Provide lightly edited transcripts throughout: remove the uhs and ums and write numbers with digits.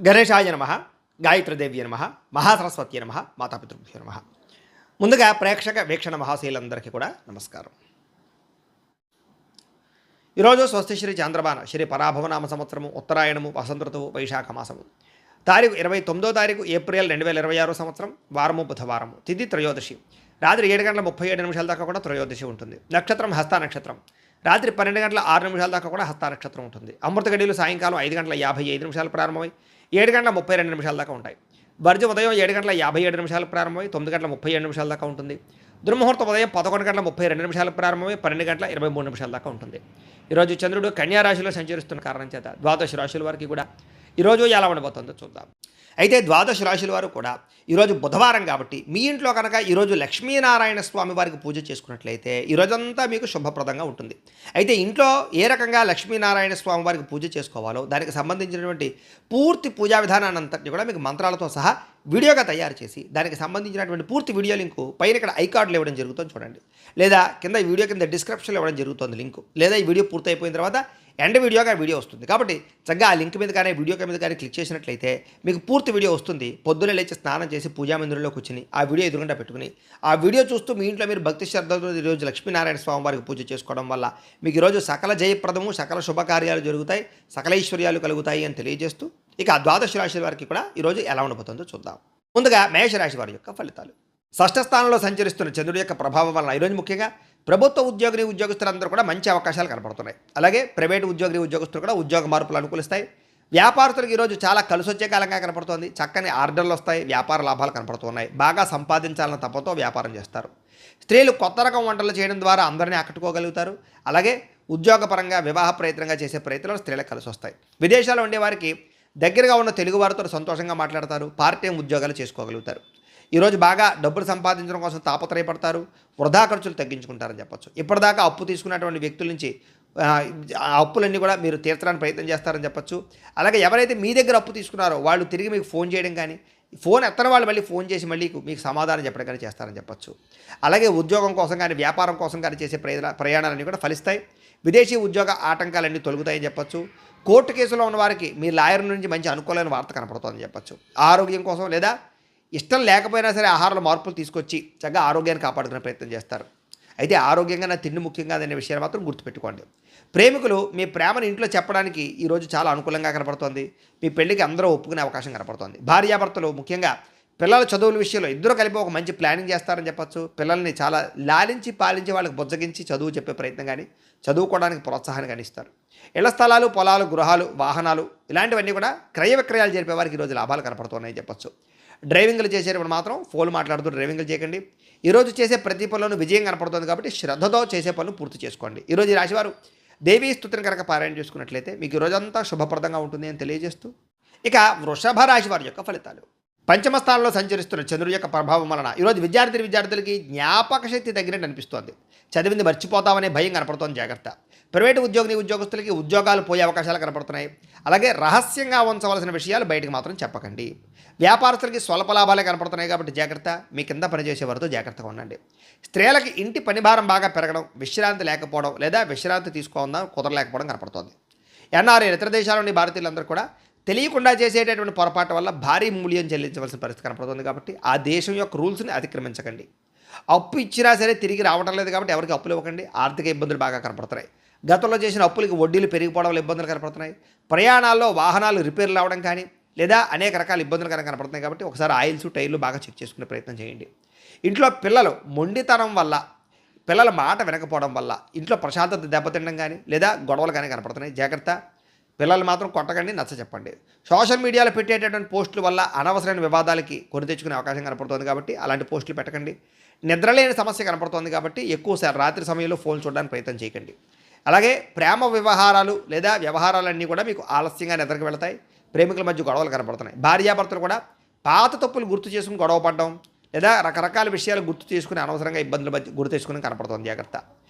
గణేశాయ నమ, గాయత్రీదేవ్య నమ, మహాసరస్వతి నమ, మాతాపితృభ్యో నమ. ముందుగా ప్రేక్షక వీక్షణ మహాశీలందరికీ కూడా నమస్కారం. ఈరోజు స్వస్తి శ్రీ చంద్రబాన శ్రీ పరాభవనామ సంవత్సరము ఉత్తరాయణము వసంత ఋతువు వైశాఖ మాసము తారీఖు 29వ తారీఖు ఏప్రిల్ 2026 సంవత్సరం వారము బుధవారము తిథి త్రయోదశి రాత్రి 7:37 దాకా కూడా త్రయోదశి ఉంటుంది. నక్షత్రం హస్త నక్షత్రం రాత్రి 12:06 దాకా కూడా హస్త నక్షత్రం ఉంటుంది. అమృత గడియలు సాయంకాలం 5:55 ప్రారంభమై 7:32 దాకా ఉంటాయి. వర్జ ఉదయం 7:57 ప్రారంభమై 9:37 దాకా ఉంటుంది. దుర్ముహూర్తం ఉదయం 11:32 ప్రారంభమై 12:23 దాకా ఉంటుంది. ఈరోజు చంద్రుడు కన్యా రాశిలో సంచరిస్తున్న కారణం చేత ద్వాదశ రాశుల వారికి కూడా ఈరోజు ఎలా ఉండబోతుందో చూద్దాం. అయితే ద్వాదశ రాశుల వారు కూడా ఈరోజు బుధవారం కాబట్టి మీ ఇంట్లో కనుక ఈరోజు లక్ష్మీనారాయణ స్వామి వారికి పూజ చేసుకున్నట్లయితే ఈరోజంతా మీకు శుభప్రదంగా ఉంటుంది. అయితే ఇంట్లో ఏ రకంగా లక్ష్మీనారాయణ స్వామి వారికి పూజ చేసుకోవాలో దానికి సంబంధించినటువంటి పూర్తి పూజా విధానాన్ని అంతటి కూడా మీకు మంత్రాలతో సహా వీడియోగా తయారు చేసి దానికి సంబంధించినటువంటి పూర్తి వీడియో లింకు పైన ఇక్కడ ఐకార్డులు ఇవ్వడం జరుగుతుంది చూడండి, లేదా కింద ఈ వీడియో కింద డిస్క్రిప్షన్లో ఇవ్వడం జరుగుతుంది లింకు, లేదా ఈ వీడియో పూర్తి అయిపోయిన తర్వాత ఎండ్ వీడియోగా వీడియో వస్తుంది. కాబట్టి చక్కగా ఆ లింక్ మీద కానీ వీడియో మీద కానీ క్లిక్ చేసినట్లయితే మీకు పూర్తి వీడియో వస్తుంది. పొద్దున్నే లేచి స్నానం చేసి పూజా మందిరంలో కూర్చుని ఆ వీడియో ఎదురుగా పెట్టుకుని ఆ వీడియో చూస్తూ మీ ఇంట్లో మీరు భక్తి శ్రద్ధలతో ఈరోజు లక్ష్మీనారాయణ స్వామి వారికి పూజ చేసుకోవడం వల్ల మీకు ఈరోజు సకల జయప్రదము సకల శుభకార్యాలు జరుగుతాయి, సకల ఐశ్వర్యాలు కలుగుతాయి అని తెలియజేస్తూ ఇక ద్వాదశ రాశి వారికి కూడా ఈరోజు ఎలా ఉండబోతుందో చూద్దాం. ముందుగా మేషరాశి వారి యొక్క ఫలితాలు. షష్ఠ స్థానంలో సంచరిస్తున్న చంద్రుడి యొక్క ప్రభావం వలన ఈరోజు ముఖ్యంగా ప్రభుత్వ ఉద్యోగులందరూ కూడా మంచి అవకాశాలు కనపడుతున్నాయి. అలాగే ప్రైవేటు ఉద్యోగస్తులు కూడా ఉద్యోగ మార్పులు అనుకూలిస్తాయి. వ్యాపారస్తులకు ఈరోజు చాలా కలిసొచ్చే కాలంగా కనపడుతోంది. చక్కని ఆర్డర్లు వస్తాయి, వ్యాపార లాభాలు కనపడుతున్నాయి. బాగా సంపాదించాలన్న తపతో వ్యాపారం చేస్తారు. స్త్రీలు కొత్త రకం వంటలు చేయడం ద్వారా అందరినీ ఆకట్టుకోగలుగుతారు. అలాగే ఉద్యోగపరంగా వివాహ ప్రయత్నంగా చేసే ప్రయత్నాలు స్త్రీలకు కలిసి వస్తాయి. విదేశాల్లో ఉండే వారికి దగ్గరగా ఉన్న తెలుగు వారితో సంతోషంగా మాట్లాడతారు. పార్ట్ టైం ఉద్యోగాలు చేసుకోగలుగుతారు. ఈరోజు బాగా డబ్బులు సంపాదించడం కోసం తాపత్రయపడతారు. వృధా ఖర్చులు తగ్గించుకుంటారని చెప్పొచ్చు. ఇప్పటిదాకా అప్పు తీసుకున్నటువంటి వ్యక్తుల నుంచి ఆ అప్పులన్నీ కూడా మీరు తీర్చడానికి ప్రయత్నం చేస్తారని చెప్పొచ్చు. అలాగే ఎవరైతే మీ దగ్గర అప్పు తీసుకున్నారో వాళ్ళు తిరిగి మీకు ఫోన్ చేయడం కానీ, ఫోన్ ఎత్తని వాళ్ళు మళ్ళీ ఫోన్ చేసి మళ్ళీ మీకు సమాధానం చెప్పడం కానీ చేస్తారని చెప్పొచ్చు. అలాగే ఉద్యోగం కోసం కానీ వ్యాపారం కోసం కానీ చేసే ప్రయాణాలన్నీ కూడా ఫలిస్తాయి. విదేశీ ఉద్యోగ ఆటంకాలన్నీ తొలగుతాయని చెప్పొచ్చు. కోర్టు కేసులో ఉన్న వారికి మీ లాయర్ నుంచి మంచి అనుకూలమైన వార్త కనపడుతుందని చెప్పొచ్చు. ఆరోగ్యం కోసం లేదా ఇష్టం లేకపోయినా సరే ఆహారంలో మార్పులు తీసుకొచ్చి చక్కగా ఆరోగ్యాన్ని కాపాడుకునే ప్రయత్నం చేస్తారు. అయితే ఆరోగ్యంగా నా తిండి ముఖ్యంగా అనే విషయాన్ని మాత్రం గుర్తుపెట్టుకోండి. ప్రేమికులు మీ ప్రేమను ఇంట్లో చెప్పడానికి ఈరోజు చాలా అనుకూలంగా కనపడుతోంది. మీ పెళ్లికి అందరూ ఒప్పుకునే అవకాశం కనపడుతోంది. భార్యాభర్తలు ముఖ్యంగా పిల్లల చదువుల విషయంలో ఇద్దరు కలిపి ఒక మంచి ప్లానింగ్ చేస్తారని చెప్పొచ్చు. పిల్లల్ని చాలా లాలించి పాలించి వాళ్ళకి బుజ్జగించి చదువు చెప్పే ప్రయత్నం కానీ చదువుకోవడానికి ప్రోత్సాహాన్ని కానీ ఇస్తారు. ఇళ్ల స్థలాలు, పొలాలు, గృహాలు, వాహనాలు ఇలాంటివన్నీ కూడా క్రయ విక్రయాలు జరిపే వారికి ఈరోజు లాభాలు కనపడుతున్నాయని చెప్పొచ్చు. డ్రైవింగ్లు చేసేటప్పుడు మాత్రం ఫోన్ మాట్లాడుతూ డ్రైవింగ్లు చేయకండి. ఈరోజు చేసే ప్రతి పనులను విజయం కనపడుతుంది కాబట్టి శ్రద్ధతో చేసే పనులు పూర్తి చేసుకోండి. ఈరోజు ఈ రాశివారు దేవీ స్తుతిని కనుక పారాయణ చేసుకున్నట్లయితే మీకు ఈరోజంతా శుభప్రదంగా ఉంటుంది అని తెలియజేస్తూ ఇక వృషభ రాశి వారి యొక్క ఫలితాలు. పంచమ స్థానంలో సంచరిస్తున్న చంద్రుడి యొక్క ప్రభావం వలన ఈరోజు విద్యార్థులకి జ్ఞాపక శక్తి తగ్గినట్టు అనిపిస్తోంది. చదివింది మర్చిపోతామనే భయం కనపడుతోంది, జాగ్రత్త. ప్రైవేటు ఉద్యోగస్తులకి ఉద్యోగాలు పోయే అవకాశాలు కనపడుతున్నాయి. అలాగే రహస్యంగా ఉంచవలసిన విషయాలు బయటకు మాత్రం చెప్పకండి. వ్యాపారస్తులకి స్వల్ప లాభాలే కనపడుతున్నాయి కాబట్టి జాగ్రత్త. మీ కింద పనిచేసే వారితో జాగ్రత్తగా ఉండండి. స్త్రీలకి ఇంటి పనిభారం బాగా పెరగడం, విశ్రాంతి లేకపోవడం లేదా విశ్రాంతి తీసుకోవడం కుదరలేకపోవడం కనపడుతోంది. ఎన్ఆర్ఐ ఇతర దేశాల్లోని భారతీయులందరూ కూడా తెలియకుండా చేసేటటువంటి పొరపాటు వల్ల భారీ మూల్యం చెల్లించవలసిన పరిస్థితి కనపడుతుంది. కాబట్టి ఆ దేశం యొక్క రూల్స్ని అతిక్రమించకండి. అప్పు ఇచ్చినా సరే తిరిగి రావడం లేదు కాబట్టి ఎవరికి అప్పులు ఇవ్వకండి. ఆర్థిక ఇబ్బందులు బాగా కనపడుతున్నాయి. గతంలో చేసిన అప్పులకి వడ్డీలు పెరిగిపోవడం వల్ల ఇబ్బందులు కనపడుతున్నాయి. ప్రయాణాల్లో వాహనాలు రిపేర్లు అవడం కానీ లేదా అనేక రకాల ఇబ్బందులు కనపడుతున్నాయి. కాబట్టి ఒకసారి ఆయిల్స్, టైర్లు బాగా చెక్ చేసుకునే ప్రయత్నం చేయండి. ఇంట్లో పిల్లలు మొండితనం వల్ల, పిల్లల మాట వినకపోవడం వల్ల ఇంట్లో ప్రశాంతత దెబ్బతినడం కానీ లేదా గొడవలు కానీ కనపడుతున్నాయి, జాగ్రత్త. పిల్లలు మాత్రం కొట్టకండి, నచ్చ చెప్పండి. సోషల్ మీడియాలో పెట్టేటటువంటి పోస్టుల వల్ల అనవసరమైన వివాదాలకి కొని తెచ్చుకునే అవకాశం కనపడుతుంది కాబట్టి అలాంటి పోస్టులు పెట్టకండి. నిద్రలేని సమస్య కనపడుతుంది కాబట్టి ఎక్కువసారి రాత్రి సమయంలో ఫోన్ చూడడానికి ప్రయత్నం చేయకండి. అలాగే ప్రేమ వ్యవహారాలు లేదా వ్యవహారాలన్నీ కూడా మీకు ఆలస్యంగా నిద్రకు వెళతాయి. ప్రేమికుల మధ్య గొడవలు కనపడుతున్నాయి. భార్యాభర్తలు కూడా పాత తప్పులు గుర్తు చేసుకుని గొడవ పడడం లేదా రకరకాల విషయాలు గుర్తు చేసుకుని అనవసరంగా ఇబ్బందుల మధ్య గుర్తు తెచ్చుకుని కనపడుతుంది, జాగ్రత్త.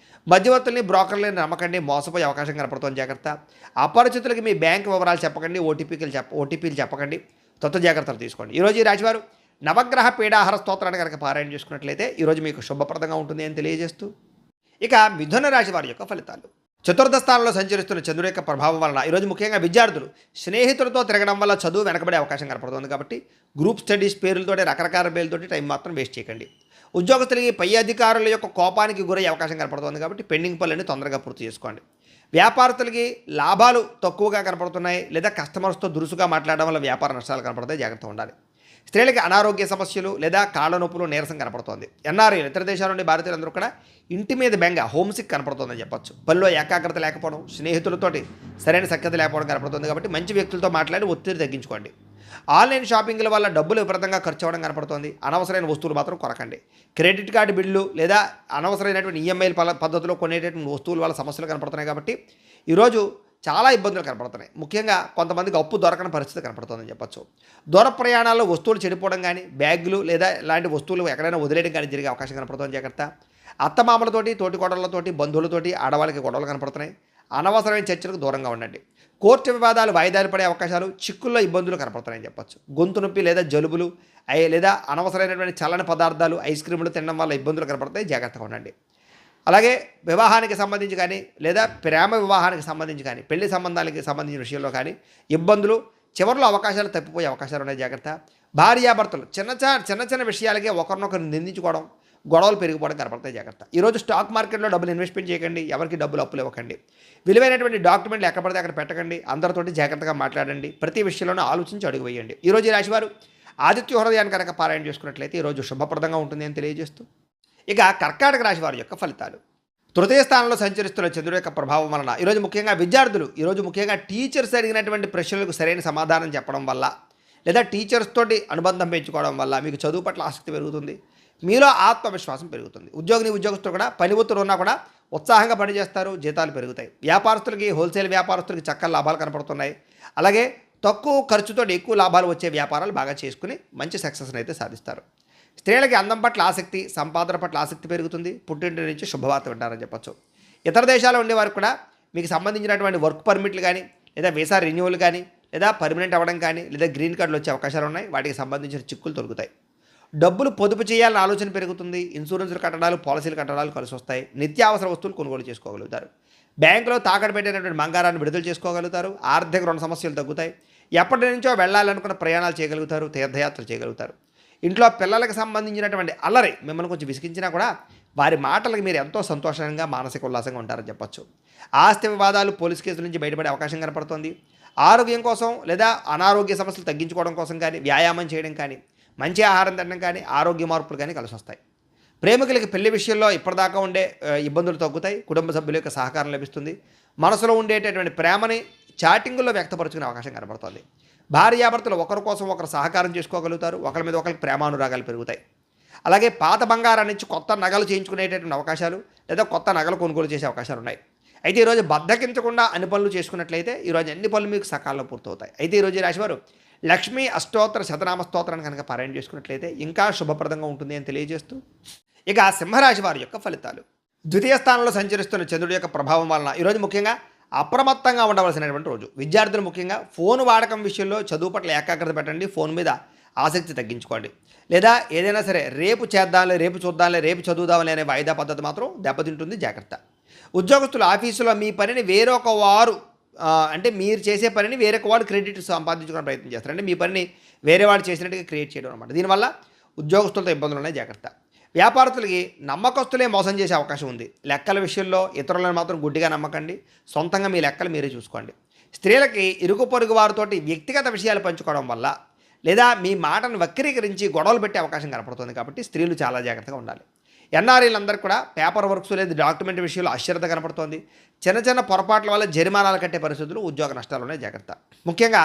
మధ్యవర్తుల్ని, బ్రోకర్లని నమ్మకండి, మోసపోయే అవకాశం కనపడుతుంది, జాగ్రత్త. అపరిచితులకి మీ బ్యాంక్ వివరాలు చెప్పకండి, ఓటీపీలు చెప్పకండి, జాగ్రత్తలు తీసుకోండి. ఈరోజు ఈ రాశివారు నవగ్రహ పీడాహార స్తోత్రాన్ని కనుక పారాయణ చేసుకున్నట్లయితే ఈరోజు మీకు శుభప్రదంగా ఉంటుంది అని తెలియజేస్తూ ఇక మిథున రాశి వారి యొక్క ఫలితాలు. చతుర్థ స్థానంలో సంచరిస్తున్న చంద్రుడి యొక్క ప్రభావం వలన ఈరోజు ముఖ్యంగా విద్యార్థులు స్నేహితులతో తిరగడం వల్ల చదువు వెనకబడే అవకాశం కనపడుతుంది కాబట్టి గ్రూప్ స్టడీస్ పేర్లతోటి రకరకాల పేర్లతోటి టైం మాత్రం వేస్ట్ చేయకండి. ఉద్యోగస్తులకి పై అధికారుల యొక్క కోపానికి గురయ్యే అవకాశం కనపడుతుంది కాబట్టి పెండింగ్ పనులన్నీ తొందరగా పూర్తి చేసుకోండి. వ్యాపారస్తులకి లాభాలు తక్కువగా కనపడుతున్నాయి లేదా కస్టమర్స్తో దురుసుగా మాట్లాడడం వల్ల వ్యాపార నష్టాలు కనపడతాయి, జాగ్రత్తగా ఉండాలి. స్త్రీలకి అనారోగ్య సమస్యలు లేదా కాళ్ళ నొప్పులు నీరసం కనపడుతోంది. ఎన్ఆర్ఐలు ఇతర దేశాల నుండి భారతీయులందరూ కూడా ఇంటి మీద బెంగ హోమ్సిక్ కనపడుతుందని చెప్పొచ్చు. పనిలో ఏకాగ్రత లేకపోవడం, స్నేహితులతోటి సరైన సఖ్యత లేకపోవడం కనపడుతుంది కాబట్టి మంచి వ్యక్తులతో మాట్లాడి ఒత్తిడి తగ్గించుకోండి. ఆన్లైన్ షాపింగ్ల వల్ల డబ్బులు విపరీతంగా ఖర్చు అవ్వడం కనపడుతుంది. అనవసరమైన వస్తువులు మాత్రం కొనకండి. క్రెడిట్ కార్డు బిల్లు లేదా అనవసరమైనటువంటి ఈఎంఐల పద్ధతిలో కొనేటటువంటి వస్తువుల వల్ల సమస్యలు కనపడుతున్నాయి కాబట్టి ఈరోజు చాలా ఇబ్బందులు కనపడుతున్నాయి. ముఖ్యంగా కొంతమందికి అప్పు దొరకని పరిస్థితి కనపడుతుందని చెప్పొచ్చు. దూర ప్రయాణాల్లో వస్తువులు చెడిపోవడం కానీ, బ్యాగులు లేదా ఇలాంటి వస్తువులు ఎక్కడైనా వదిలేయడం కానీ జరిగే అవకాశం కనపడుతుంది, జాగ్రత్త. అత్తమామలతోటి, తోటి కోడళ్లతోటి, బంధువులతోటి ఆడవాళ్ళకి గొడవలు కనపడుతున్నాయి. అనవసరమైన చర్చలకు దూరంగా ఉండండి. కోర్టు వివాదాలు వాయిదాలు పడే అవకాశాలు, చిక్కుల్లో ఇబ్బందులు కనపడుతున్నాయని చెప్పొచ్చు. గొంతు నొప్పి లేదా జలుబులు లేదా అనవసరమైనటువంటి చల్లని పదార్థాలు, ఐస్ క్రీములు తినడం వల్ల ఇబ్బందులు కనపడతాయి, జాగ్రత్తగా ఉండండి. అలాగే వివాహానికి సంబంధించి కానీ లేదా ప్రేమ వివాహానికి సంబంధించి కానీ, పెళ్లి సంబంధాలకి సంబంధించిన విషయంలో కానీ ఇబ్బందులు, చివరిలో అవకాశాలు తప్పిపోయే అవకాశాలు ఉన్నాయి, జాగ్రత్త. భార్యాభర్తలు చిన్న చిన్న విషయాలకే ఒకరినొకరు నిందించుకోవడం, గొడవలు పెరిగిపోవడం కనపడతాయి, జాగ్రత్త. ఈరోజు స్టాక్ మార్కెట్లో డబ్బులు ఇన్వెస్ట్మెంట్ చేయకండి, ఎవరికి డబ్బులు అప్పులు ఇవ్వకండి. విలువైనటువంటి డాక్యుమెంట్లు ఎక్కడ పడితే అక్కడ పెట్టకండి. అందరితోటి జాగ్రత్తగా మాట్లాడండి. ప్రతి విషయంలోనూ ఆలోచించి అడుగు వేయండి. ఈరోజు ఈ రాశివారు ఆదిత్య హృదయాన్ని కనుక పారాయణ చేసుకున్నట్లయితే ఈరోజు శుభప్రదంగా ఉంటుంది అని తెలియజేస్తూ, ఇక కర్కాటక రాశి వారి యొక్క ఫలితాలు. తృతీయ స్థానంలో సంచరిస్తున్న చంద్రుడి యొక్క ప్రభావం వలన ఈరోజు ముఖ్యంగా విద్యార్థులు, ఈరోజు ముఖ్యంగా టీచర్స్ అడిగినటువంటి ప్రశ్నలకు సరైన సమాధానం చెప్పడం వల్ల లేదా టీచర్స్ తోటి అనుబంధం పెంచుకోవడం వల్ల మీకు చదువు పట్ల ఆసక్తి పెరుగుతుంది, మీలో ఆత్మవిశ్వాసం పెరుగుతుంది. ఉద్యోగస్తులు కూడా పని ఒత్తిడి ఉన్నా కూడా ఉత్సాహంగా పనిచేస్తారు, జీతాలు పెరుగుతాయి. వ్యాపారస్తులకి, హోల్సేల్ వ్యాపారస్తులకి చక్కని లాభాలు కనపడుతున్నాయి. అలాగే తక్కువ ఖర్చుతో ఎక్కువ లాభాలు వచ్చే వ్యాపారాలు బాగా చేసుకుని మంచి సక్సెస్ని అయితే సాధిస్తారు. స్త్రీలకి అందం పట్ల ఆసక్తి, సంపాదన పట్ల ఆసక్తి పెరుగుతుంది. పుట్టింటి నుంచి శుభవార్త వింటారని చెప్పొచ్చు. ఇతర దేశాల్లో ఉండేవారు కూడా మీకు సంబంధించినటువంటి వర్క్ పర్మిట్లు కానీ లేదా వీసా రెన్యువల్ కానీ లేదా పర్మనెంట్ అవ్వడం కానీ లేదా గ్రీన్ కార్డులు వచ్చే అవకాశాలు ఉన్నాయి. వాటికి సంబంధించిన చిక్కులు దొరుకుతాయి. డబ్బులు పొదుపు చేయాలన్న ఆలోచన పెరుగుతుంది. ఇన్సూరెన్సులు కట్టడాలు, పాలసీలు కట్టడాలు కలిసి వస్తాయి. నిత్యావసర వస్తువులు కొనుగోలు చేసుకోగలుగుతారు. బ్యాంకులో తాకట్టు పెట్టినటువంటి బంగారాన్ని విడుదల చేసుకోగలుగుతారు. ఆర్థిక రుణ సమస్యలు తగ్గుతాయి. ఎప్పటి నుంచో వెళ్ళాలనుకున్న ప్రయాణాలు చేయగలుగుతారు, తీర్థయాత్రలు చేయగలుగుతారు. ఇంట్లో పిల్లలకు సంబంధించినటువంటి అల్లరి మిమ్మల్ని కొంచెం విసిగించినా కూడా వారి మాటలకు మీరు ఎంతో సంతోషంగా, మానసిక ఉల్లాసంగా ఉంటారని చెప్పొచ్చు. ఆస్తి వివాదాలు, పోలీస్ కేసుల నుంచి బయటపడే అవకాశం కనపడుతుంది. ఆరోగ్యం కోసం లేదా అనారోగ్య సమస్యలు తగ్గించుకోవడం కోసం కానీ, వ్యాయామం చేయడం కానీ, మంచి ఆహారం తినడం కానీ, ఆరోగ్య మార్పులు కానీ కలిసి వస్తాయి. ప్రేమికులకి పెళ్లి విషయంలో ఇప్పటిదాకా ఉండే ఇబ్బందులు తగ్గుతాయి. కుటుంబ సభ్యుల యొక్క సహకారం లభిస్తుంది. మనసులో ఉండేటటువంటి ప్రేమని చాటింగుల్లో వ్యక్తపరుచుకునే అవకాశం కనపడుతుంది. భార్యాభర్తలు ఒకరి కోసం ఒకరు సహకారం చేసుకోగలుగుతారు. ఒకరి మీద ఒకరికి ప్రేమానురాగాలు పెరుగుతాయి. అలాగే పాత బంగారాన్ని నుంచి కొత్త నగలు చేయించుకునేటటువంటి అవకాశాలు లేదా కొత్త నగలు కొనుగోలు చేసే అవకాశాలు ఉన్నాయి. అయితే ఈరోజు బద్దకించకుండా అన్ని పనులు చేసుకున్నట్లయితే ఈరోజు అన్ని పనులు మీకు సకాలంలో పూర్తవుతాయి. అయితే ఈరోజు ఈ రాశివారు లక్ష్మీ అష్టోత్తర శతనామ స్తోత్రాన్ని కనుక పారాయణ చేసుకున్నట్లయితే ఇంకా శుభప్రదంగా ఉంటుంది అని తెలియజేస్తూ, ఇక సింహరాశి వారి యొక్క ఫలితాలు. ద్వితీయ స్థానంలో సంచరిస్తున్న చంద్రుడి యొక్క ప్రభావం వలన ఈరోజు ముఖ్యంగా అప్రమత్తంగా ఉండవలసినటువంటి రోజు. విద్యార్థులు ముఖ్యంగా ఫోన్ వాడకం విషయంలో చదువు పట్ల ఏకాగ్రత పెట్టండి. ఫోన్ మీద ఆసక్తి తగ్గించుకోండి. లేదా ఏదైనా సరే రేపు చేద్దాంలే, రేపు చూద్దాంలే, రేపు చదువుదాంలే అనే వాయిదా పద్ధతి మాత్రం దెబ్బతింటుంది, జాగ్రత్త. ఉద్యోగస్తులు ఆఫీసులో మీ పనిని వేరొక వారు అంటే మీరు చేసే పనిని వేరొక వాళ్ళు క్రెడిట్ సంపాదించుకునే ప్రయత్నం చేస్తారు. అంటే మీ పనిని వేరే వాళ్ళు చేసినట్టుగా క్రియేట్ చేయడం అనమాట. దీనివల్ల ఉద్యోగస్తులతో ఇబ్బందులు ఉన్నాయి, జాగ్రత్త. వ్యాపారస్తులకి నమ్మకస్తులే మోసం చేసే అవకాశం ఉంది. లెక్కల విషయంలో ఇతరులను మాత్రం గుడ్డిగా నమ్మకండి. సొంతంగా మీ లెక్కలు మీరే చూసుకోండి. స్త్రీలకి ఇరుగు పొరుగు వారితోటి వ్యక్తిగత విషయాలు పంచుకోవడం వల్ల లేదా మీ మాటను వక్రీకరించి గొడవలు పెట్టే అవకాశం కనపడుతుంది కాబట్టి స్త్రీలు చాలా జాగ్రత్తగా ఉండాలి. ఎన్ఆర్ఐలందరూ కూడా పేపర్ వర్క్స్ లేదా డాక్యుమెంట్ విషయంలో అశ్రద్ధ కనపడుతోంది. చిన్న చిన్న పొరపాట్ల వల్ల జరిమానాలు కట్టే పరిస్థితులు, ఉద్యోగ నష్టాలు ఉన్నాయి, జాగ్రత్త. ముఖ్యంగా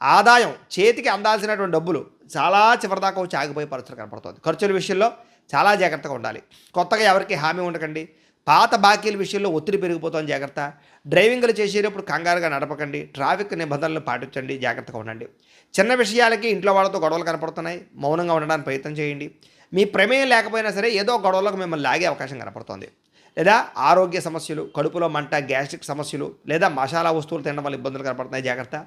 ఆదాయం చేతికి అందాల్సినటువంటి డబ్బులు చాలా చివరిదాకా వచ్చి ఆగిపోయే పరిస్థితులు కనపడుతుంది. ఖర్చుల విషయంలో చాలా జాగ్రత్తగా ఉండాలి. కొత్తగా ఎవరికి హామీ ఉండకండి. పాత బాకీల విషయంలో ఒత్తిడి పెరిగిపోతుంది, జాగ్రత్త. డ్రైవింగ్లు చేసేటప్పుడు కంగారుగా నడపకండి. ట్రాఫిక్ నిబంధనలు పాటించండి, జాగ్రత్తగా ఉండండి. చిన్న విషయాలకి ఇంట్లో వాళ్ళతో గొడవలు కనపడుతున్నాయి, మౌనంగా ఉండడానికి ప్రయత్నం చేయండి. మీ ప్రమేయం లేకపోయినా సరే ఏదో గొడవలకు మిమ్మల్ని లాగే అవకాశం కనపడుతుంది. లేదా ఆరోగ్య సమస్యలు, కడుపులో మంట, గ్యాస్ట్రిక్ సమస్యలు లేదా మసాలా వస్తువులు తినడం వల్ల ఇబ్బందులు కనపడుతున్నాయి, జాగ్రత్త.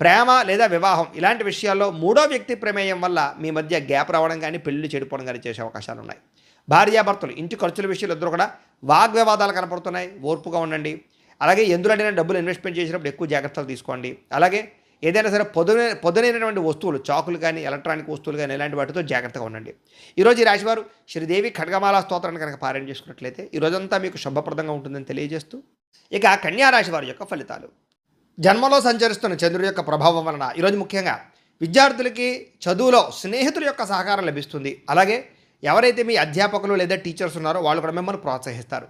ప్రేమ లేదా వివాహం ఇలాంటి విషయాల్లో మూడో వ్యక్తి ప్రమేయం వల్ల మీ మధ్య గ్యాప్ రావడం కానీ, పెళ్లి చెడిపోవడం కానీ చేసే అవకాశాలు ఉన్నాయి. భార్యాభర్తలు ఇంటి ఖర్చుల విషయాలు ఇద్దరు కూడా వాగ్వివాదాలు కనపడుతున్నాయి, ఓర్పుగా ఉండండి. అలాగే ఎందులోనైనా డబ్బులు ఇన్వెస్ట్మెంట్ చేసినప్పుడు ఎక్కువ జాగ్రత్తలు తీసుకోండి. అలాగే ఏదైనా సరే పొదునైనటువంటి వస్తువులు, చాకులు కానీ, ఎలక్ట్రానిక్ వస్తువులు కానీ ఇలాంటి వాటితో జాగ్రత్తగా ఉండండి. ఈరోజు ఈ రాశివారు శ్రీదేవి ఖడ్గమాల స్తోత్రాన్ని కనుక పారాయణ చేసుకున్నట్లయితే ఈ రోజంతా మీకు శుభప్రదంగా ఉంటుందని తెలియజేస్తూ, ఇక కన్యా రాశి వారి యొక్క ఫలితాలు. జన్మలో సంచరిస్తున్న చంద్రుడి యొక్క ప్రభావం వలన ఈరోజు ముఖ్యంగా విద్యార్థులకి చదువులో స్నేహితుల యొక్క సహకారం లభిస్తుంది. అలాగే ఎవరైతే మీ అధ్యాపకులు లేదా టీచర్స్ ఉన్నారో వాళ్ళు కూడా మిమ్మల్ని ప్రోత్సహిస్తారు.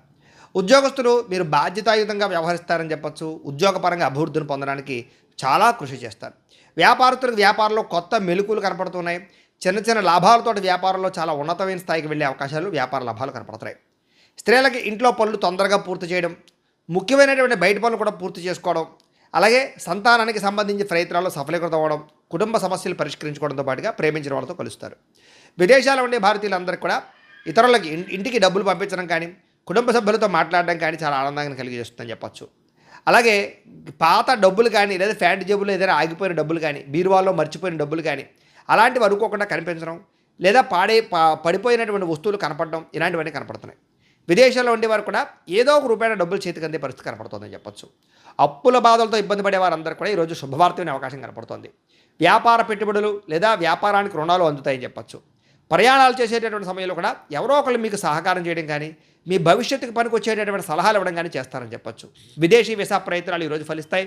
ఉద్యోగస్తులు మీరు బాధ్యతాయుతంగా వ్యవహరిస్తారని చెప్పొచ్చు. ఉద్యోగపరంగా అభివృద్ధిని పొందడానికి చాలా కృషి చేస్తారు. వ్యాపారస్తులకు వ్యాపారంలో కొత్త మెలుకులు కనపడుతున్నాయి. చిన్న చిన్న లాభాలతోటి వ్యాపారంలో చాలా ఉన్నతమైన స్థాయికి వెళ్ళే అవకాశాలు, వ్యాపార లాభాలు కనపడుతున్నాయి. స్త్రీలకి ఇంట్లో పనులు తొందరగా పూర్తి చేయడం, ముఖ్యమైనటువంటి బయట పనులు కూడా పూర్తి చేసుకోవడం, అలాగే సంతానానికి సంబంధించి ప్రయత్నాల్లో సఫలీకృతం అవ్వడం, కుటుంబ సమస్యలు పరిష్కరించుకోవడంతో పాటుగా ప్రేమించిన వాళ్ళతో కలుస్తారు. విదేశాల్లో ఉండే భారతీయులందరికీ కూడా ఇతరులకి ఇంటికి డబ్బులు పంపించడం కానీ, కుటుంబ సభ్యులతో మాట్లాడడం కానీ చాలా ఆనందాన్ని కలిగజేస్తుందని చెప్పొచ్చు. అలాగే పాత డబ్బులు కానీ, లేదా ఫ్యాంట్ జేబులో ఏదైనా ఆగిపోయిన డబ్బులు కానీ, బీరువాల్లో మర్చిపోయిన డబ్బులు కానీ అలాంటివి అనుకోకుండా కనిపించడం, లేదా పడిపోయినటువంటి వస్తువులు కనపడడం, ఇలాంటివన్నీ కనపడుతున్నాయి. విదేశాల్లో ఉండేవారు కూడా ఏదో ఒక రూపాయల డబ్బులు చేతికి అందే పరిస్థితి కనపడుతుందని చెప్పొచ్చు. అప్పుల బాధలతో ఇబ్బంది పడే వారందరూ కూడా ఈరోజు శుభవార్త వినే అవకాశం కనపడుతుంది. వ్యాపార పెట్టుబడులు లేదా వ్యాపారానికి రుణాలు అందుతాయని చెప్పొచ్చు. ప్రయాణాలు చేసేటటువంటి సమయంలో కూడా ఎవరో ఒకళ్ళు మీకు సహకారం చేయడం కానీ, మీ భవిష్యత్తుకు పనికి వచ్చేటటువంటి సలహాలు ఇవ్వడం కానీ చేస్తారని చెప్పొచ్చు. విదేశీ వీసా ప్రయత్నాలు ఈరోజు ఫలిస్తాయి.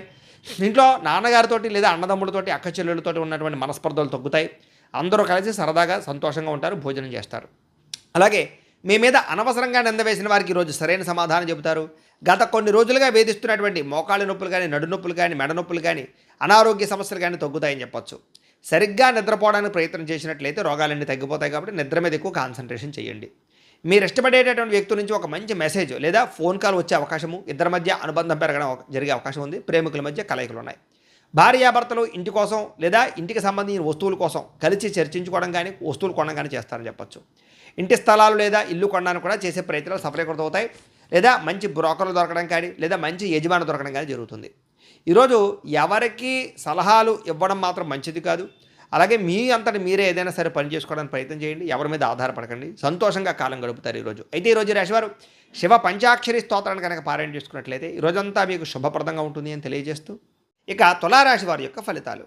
ఇంట్లో నాన్నగారితోటి లేదా అన్నదమ్ములతోటి, అక్క చెల్లెళ్ళతోటి ఉన్నటువంటి మనస్పర్ధలు తగ్గుతాయి. అందరూ కలిసి సరదాగా సంతోషంగా ఉంటారు, భోజనం చేస్తారు. అలాగే మీ మీద అనవసరంగా నింద వేసిన వారికి ఈరోజు సరైన సమాధానం చెబుతారు. గత కొన్ని రోజులుగా వేధిస్తున్నటువంటి మోకాళ్ళ నొప్పులు కానీ, నడు నొప్పులు కానీ, మెడ నొప్పులు కానీ, అనారోగ్య సమస్యలు కానీ తగ్గుతాయని చెప్పొచ్చు. సరిగ్గా నిద్రపోవడానికి ప్రయత్నం చేసినట్లయితే రోగాలన్నీ తగ్గిపోతాయి. కాబట్టి నిద్ర మీద ఎక్కువ కాన్సన్ట్రేషన్ చేయండి. మీరు ఇష్టపడేటటువంటి వ్యక్తి నుంచి ఒక మంచి మెసేజ్ లేదా ఫోన్ కాల్ వచ్చే అవకాశము, ఇద్దరి మధ్య అనుబంధం పెరగడం జరిగే అవకాశం ఉంది. ప్రేమికుల మధ్య కలయికలు ఉన్నాయి. భార్యాభర్తలు ఇంటి కోసం లేదా ఇంటికి సంబంధించిన వస్తువుల కోసం కలిసి చర్చించుకోవడం కానీ, వస్తువులు కొనడం కానీ చేస్తారని చెప్పొచ్చు. ఇంటి స్థలాలు లేదా ఇల్లు కొనడానికి కూడా చేసే ప్రయత్నాలు సఫలీకృతం అవుతాయి. లేదా మంచి బ్రోకర్లు దొరకడం కానీ, లేదా మంచి యజమాని దొరకడం కానీ జరుగుతుంది. ఈరోజు ఎవరికి సలహాలు ఇవ్వడం మాత్రం మంచిది కాదు. అలాగే మీ అంతటి మీరే ఏదైనా సరే పని చేసుకోవడానికి ప్రయత్నం చేయండి. ఎవరి మీద ఆధారపడకండి. సంతోషంగా కాలం గడుపుతారు ఈరోజు. అయితే ఈరోజు రాశివారు శివ పంచాక్షరి స్తోత్రాన్ని కనుక పారాయణ చేసుకున్నట్లయితే ఈరోజంతా మీకు శుభప్రదంగా ఉంటుంది అని తెలియజేస్తూ, ఇక తులారాశి వారి యొక్క ఫలితాలు.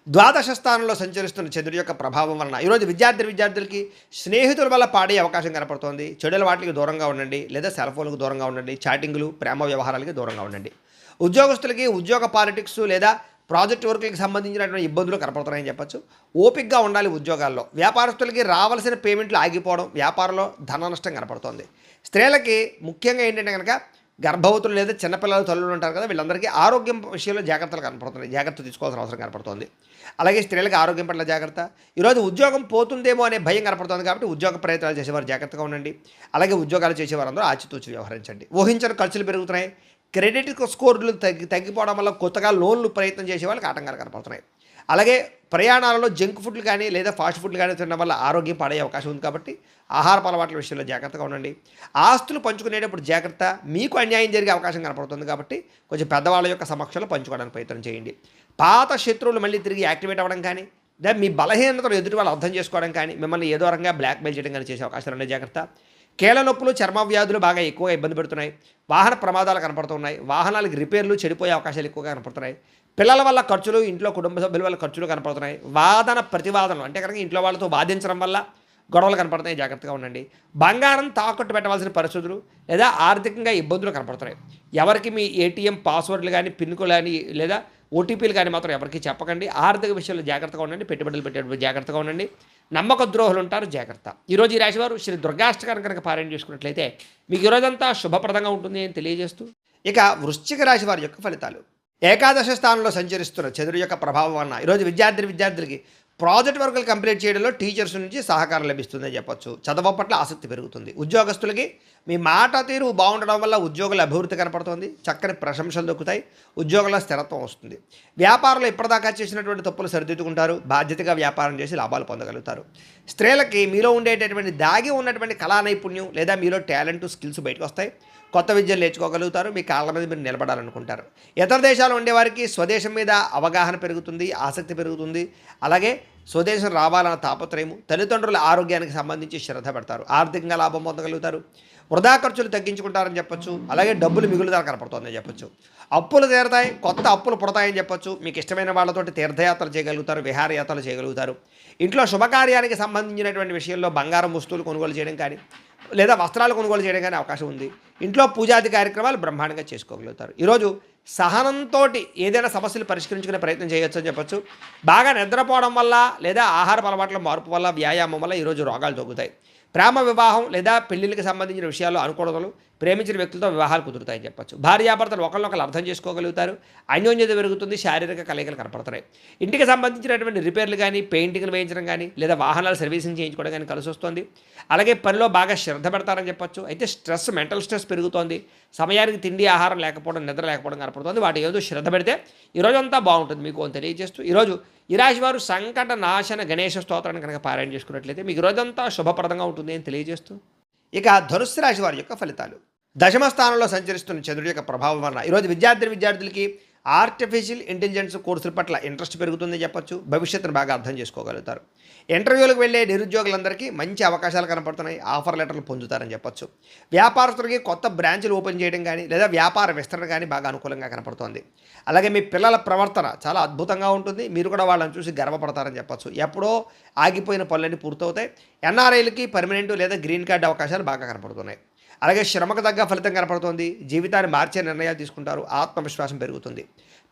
ద్వాదశ స్థానంలో సంచరిస్తున్న చంద్రుడి యొక్క ప్రభావం వలన ఈరోజు విద్యార్థులకి స్నేహితుల వల్ల పాడే అవకాశం కనపడుతోంది. చెడుల వాటికి దూరంగా ఉండండి, లేదా సెల్ ఫోన్లకు దూరంగా ఉండండి. చాటింగ్లు, ప్రేమ వ్యవహారాలకి దూరంగా ఉండండి. ఉద్యోగస్తులకి ఉద్యోగ పాలిటిక్స్ లేదా ప్రాజెక్ట్ వర్క్కి సంబంధించినటువంటి ఇబ్బందులు కనపడుతున్నాయని చెప్పొచ్చు. ఓపికగా ఉండాలి ఉద్యోగాల్లో. వ్యాపారస్తులకి రావాల్సిన పేమెంట్లు ఆగిపోవడం, వ్యాపారంలో ధన నష్టం కనపడుతోంది. స్త్రీలకి ముఖ్యంగా ఏంటంటే కనుక గర్భవతులు లేదా చిన్నపిల్లలు తల్లులు ఉంటారు కదా, వీళ్ళందరికీ ఆరోగ్యం విషయంలో జాగ్రత్తలు కనపడుతున్నాయి. జాగ్రత్త తీసుకోవాల్సిన అవసరం కనపడుతుంది. అలాగే స్త్రీలకు ఆరోగ్యం పట్ల జాగ్రత్త. ఈరోజు ఉద్యోగం పోతుందేమో అనే భయం కనపడుతుంది. కాబట్టి ఉద్యోగ ప్రయత్నాలు చేసేవారు జాగ్రత్తగా ఉండండి. అలాగే ఉద్యోగాలు చేసేవారందరూ ఆచితూచి వ్యవహరించండి. ఊహించిన ఖర్చులు పెరుగుతున్నాయి. క్రెడిట్ స్కోర్లు తగ్గిపోవడం వల్ల కొత్తగా లోన్లు ప్రయత్నం చేసే వాళ్ళకి ఆటంకాలు కనపడుతున్నాయి. అలాగే ప్రయాణాలలో జంక్ ఫుడ్లు కానీ లేదా ఫాస్ట్ ఫుడ్లు కానీ తినడం వల్ల ఆరోగ్యం పాడే అవకాశం ఉంది. కాబట్టి ఆహారపు అలవాట్ల విషయంలో జాగ్రత్తగా ఉండండి. ఆస్తులు పంచుకునేటప్పుడు జాగ్రత్త. మీకు అన్యాయం జరిగే అవకాశం కనపడుతుంది. కాబట్టి కొంచెం పెద్దవాళ్ళ యొక్క సమక్షంలో పంచుకోవడానికి ప్రయత్నం చేయండి. పాత శత్రువులు మళ్ళీ తిరిగి యాక్టివేట్ అవ్వడం కానీ, లేదా మీ బలహీనతలు ఎదుటి వాళ్ళు అర్థం చేసుకోవడం కానీ, మిమ్మల్ని ఏదో రకంగా బ్లాక్మెయిల్ చేయడం కానీ చేసే అవకాశాలు ఉన్నాయి. జాగ్రత్త. కీళ్ళ నొప్పులు, చర్మ వ్యాధులు బాగా ఎక్కువగా ఇబ్బంది పెడుతున్నాయి. వాహన ప్రమాదాలు కనపడుతున్నాయి. వాహనాలకు రిపేర్లు, చెడిపోయే అవకాశాలు ఎక్కువగా కనపడుతున్నాయి. పిల్లల వల్ల ఖర్చులు, ఇంట్లో కుటుంబ సభ్యుల వల్ల ఖర్చులు కనపడుతున్నాయి. వాదన ప్రతివాదనలు అంటే కనుక ఇంట్లో వాళ్ళతో వాదించడం వల్ల గొడవలు కనపడుతున్నాయి. జాగ్రత్తగా ఉండండి. బంగారం తాకట్టు పెట్టవలసిన పరిస్థితులు లేదా ఆర్థికంగా ఇబ్బందులు కనపడుతున్నాయి. ఎవరికి మీ ఏటీఎం పాస్వర్డ్లు కానీ, పిన్లు కానీ, లేదా ఓటీపీలు కానీ మాత్రం ఎవరికి చెప్పకండి. ఆర్థిక విషయంలో జాగ్రత్తగా ఉండండి. పెట్టుబడులు పెట్టేటప్పుడు జాగ్రత్తగా ఉండండి. నమ్మక ద్రోహులు ఉంటారు. జాగ్రత్త. ఈరోజు ఈ రాశివారు శ్రీ దుర్గాష్టకాన్ని కనుక పారాయణ చేసుకున్నట్లయితే మీకు ఈరోజంతా శుభప్రదంగా ఉంటుంది అని తెలియజేస్తూ, ఇక వృశ్చిక రాశి వారి యొక్క ఫలితాలు. ఏకాదశ స్థానంలో సంచరిస్తున్న చంద్రుడి యొక్క ప్రభావం వలన ఈరోజు విద్యార్థులకి ప్రాజెక్ట్ వర్కులు కంప్లీట్ చేయడంలో టీచర్స్ నుంచి సహకారం లభిస్తుందని చెప్పొచ్చు. చదువు పట్ల ఆసక్తి పెరుగుతుంది. ఉద్యోగస్తులకి మీ మాట తీరు బాగుండడం వల్ల ఉద్యోగుల అభివృద్ధి కనపడుతుంది. చక్కని ప్రశంసలు దొక్కుతాయి. ఉద్యోగుల స్థిరత్వం వస్తుంది. వ్యాపారంలో ఇప్పటిదాకా చేసినటువంటి తప్పులు సరిదిద్దుకుంటారు. బాధ్యతగా వ్యాపారం చేసి లాభాలు పొందగలుగుతారు. స్త్రీలకి మీలో ఉండేటటువంటి దాగి ఉన్నటువంటి కళా నైపుణ్యం లేదా మీలో టాలెంట్, స్కిల్స్ బయటకు వస్తాయి. కొత్త విద్యలు నేర్చుకోగలుగుతారు. మీ కాళ్ళ మీద మీరు నిలబడాలనుకుంటారు. ఇతర దేశాలు ఉండేవారికి స్వదేశం మీద అవగాహన పెరుగుతుంది, ఆసక్తి పెరుగుతుంది. అలాగే స్వదేశం రావాలన్న తాపత్రయము, తల్లిదండ్రుల ఆరోగ్యానికి సంబంధించి శ్రద్ధ పెడతారు. ఆర్థికంగా లాభం పొందగలుగుతారు. వృధా ఖర్చులు తగ్గించుకుంటారని చెప్పొచ్చు. అలాగే డబ్బులు మిగులుదల కనపడుతుందని చెప్పొచ్చు. అప్పులు తీరతాయి, కొత్త అప్పులు పుడతాయని చెప్పొచ్చు. మీకు ఇష్టమైన వాళ్ళతోటి తీర్థయాత్రలు చేయగలుగుతారు, విహారయాత్రలు చేయగలుగుతారు. ఇంట్లో శుభకార్యానికి సంబంధించినటువంటి విషయంలో బంగారం వస్తువులు కొనుగోలు చేయడం కానీ లేదా వస్త్రాలు కొనుగోలు చేయడం కానీ అవకాశం ఉంది. ఇంట్లో పూజాది కార్యక్రమాలు బ్రహ్మాండంగా చేసుకోగలుగుతారు. ఈరోజు సహనంతో ఏదైనా సమస్యలు పరిష్కరించుకునే ప్రయత్నం చేయొచ్చు అని చెప్పొచ్చు. బాగా నిద్రపోవడం వల్ల లేదా ఆహార అలవాట్ల మార్పు వల్ల, వ్యాయామం వల్ల ఈరోజు రోగాలు తగ్గుతాయి. ప్రేమ వివాహం లేదా పెళ్లిళ్ళకి సంబంధించిన విషయాల్లో అనుకూలతలు, ప్రేమించిన వ్యక్తులతో వివాహాలు కుదురుతాయని చెప్పొచ్చు. భార్యాభర్తలు ఒకరినొకరు అర్థం చేసుకోగలుగుతారు, అన్యోన్యత పెరుగుతుంది, శారీరక కలయికలు కనపడుతున్నాయి. ఇంటికి సంబంధించినటువంటి రిపేర్లు కానీ, పెయింటింగ్లు వేయించడం కానీ లేదా వాహనాలు సర్వీసింగ్ చేయించుకోవడం కానీ కలిసి వస్తుంది. అలాగే పనిలో బాగా శ్రద్ధ పెడతారని చెప్పొచ్చు. అయితే స్ట్రెస్, మెంటల్ స్ట్రెస్ పెరుగుతోంది. సమయానికి తిండి, ఆహారం లేకపోవడం, నిద్ర లేకపోవడం కనపడుతుంది. వాటి ఏదో శ్రద్ధ పెడితే ఈరోజంతా బాగుంటుంది మీకు అని తెలియజేస్తూ, ఈరోజు ఈ రాశి వారు సంకట నాశన గణేష స్తోత్రాన్ని కనుక పారాయణ చేసుకున్నట్లయితే మీకు ఈరోజంతా శుభప్రదంగా ఉంటుంది అని తెలియజేస్తూ, ఇక ధనుస్సు రాశి వారి యొక్క ఫలితాలు. దశమ స్థానంలో సంచరిస్తున్న చంద్రుడి యొక్క ప్రభావం వలన ఈరోజు విద్యార్థులకి ఆర్టిఫిషియల్ ఇంటెలిజెన్స్ కోర్సుల పట్ల ఇంట్రెస్ట్ పెరుగుతుందని చెప్పొచ్చు. భవిష్యత్తును బాగా అర్థం చేసుకోగలుగుతారు. ఇంటర్వ్యూలకు వెళ్ళే నిరుద్యోగులందరికీ మంచి అవకాశాలు కనపడుతున్నాయి, ఆఫర్ లెటర్లు పొందుతారని చెప్పొచ్చు. వ్యాపారస్తులకి కొత్త బ్రాంచ్లు ఓపెన్ చేయడం కానీ లేదా వ్యాపార విస్తరణ కానీ బాగా అనుకూలంగా కనపడుతోంది. అలాగే మీ పిల్లల ప్రవర్తన చాలా అద్భుతంగా ఉంటుంది. మీరు కూడా వాళ్ళని చూసి గర్వపడతారని చెప్పొచ్చు. ఎప్పుడో ఆగిపోయిన పనులన్నీ పూర్తవుతాయి. ఎన్ఆర్ఐలకి పర్మనెంట్ లేదా గ్రీన్ కార్డు అవకాశాలు బాగా కనపడుతున్నాయి. అలాగే శ్రమకు తగ్గ ఫలితం కనపడుతోంది. జీవితాన్ని మార్చే నిర్ణయాలు తీసుకుంటారు, ఆత్మవిశ్వాసం పెరుగుతుంది.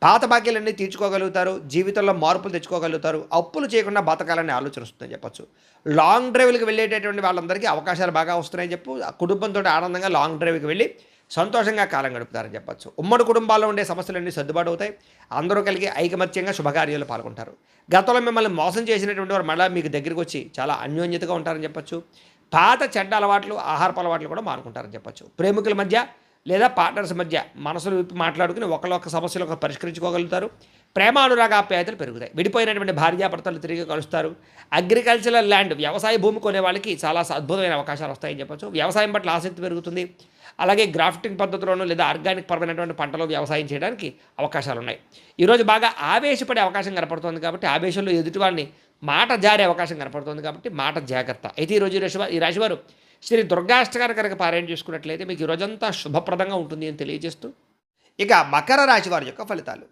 పాత బాకీలన్నీ తీర్చుకోగలుగుతారు, జీవితంలో మార్పులు తెచ్చుకోగలుగుతారు. అప్పులు చేయకుండా బతకాలని ఆలోచన వస్తుందని చెప్పొచ్చు. లాంగ్ డ్రైవ్లకు వెళ్ళేటటువంటి వాళ్ళందరికీ అవకాశాలు బాగా వస్తున్నాయని చెప్పు. కుటుంబంతో ఆనందంగా లాంగ్ డ్రైవ్కి వెళ్ళి సంతోషంగా కాలం గడుపుతారని చెప్పొచ్చు. ఉమ్మడి కుటుంబాల్లో ఉండే సమస్యలన్నీ సర్దుబాటు అవుతాయి. అందరూ కలిగి ఐకమత్యంగా శుభకార్యాలు పాల్గొంటారు. గతంలో మిమ్మల్ని మోసం చేసినటువంటి వారు మళ్ళీ మీకు దగ్గరికి వచ్చి చాలా అన్యోన్యతగా ఉంటారని చెప్పొచ్చు. పాత చెడ్డ అలవాట్లు, ఆహారపు అలవాట్లు కూడా మానుకుంటారని చెప్పొచ్చు. ప్రేమికుల మధ్య లేదా పార్ట్నర్స్ మధ్య మనసులు విప్పి మాట్లాడుకుని ఒకళ్ళొక సమస్యలు ఒకరు పరిష్కరించుకోగలుగుతారు. ప్రేమ అనురాగాప్యాయతలు పెరుగుతాయి. విడిపోయినటువంటి భార్యాభర్తలు తిరిగి కలుస్తారు. అగ్రికల్చరల్ ల్యాండ్, వ్యవసాయ భూమి కొనే వాళ్ళకి చాలా అద్భుతమైన అవకాశాలు వస్తాయని చెప్పొచ్చు. వ్యవసాయం పట్ల ఆసక్తి పెరుగుతుంది. అలాగే గ్రాఫ్టింగ్ పద్ధతిలోనూ లేదా ఆర్గానిక్ పరమైనటువంటి పంటలో వ్యవసాయం చేయడానికి అవకాశాలు ఉన్నాయి. ఈరోజు బాగా ఆవేశపడే అవకాశం కనపడుతుంది కాబట్టి ఆవేశంలో ఎదుటి వాళ్ళని మాట జారే అవకాశం కనపడుతుంది కాబట్టి మాట జాగ్రత్త. అయితే ఈరోజు ఈ రాశివారు శ్రీ దుర్గాష్టకాన్ని కనుక పారాయణ చేసుకున్నట్లయితే మీకు ఈ రోజంతా శుభప్రదంగా ఉంటుంది అని తెలియజేస్తూ, ఇక మకర రాశి వారి యొక్క ఫలితాలు.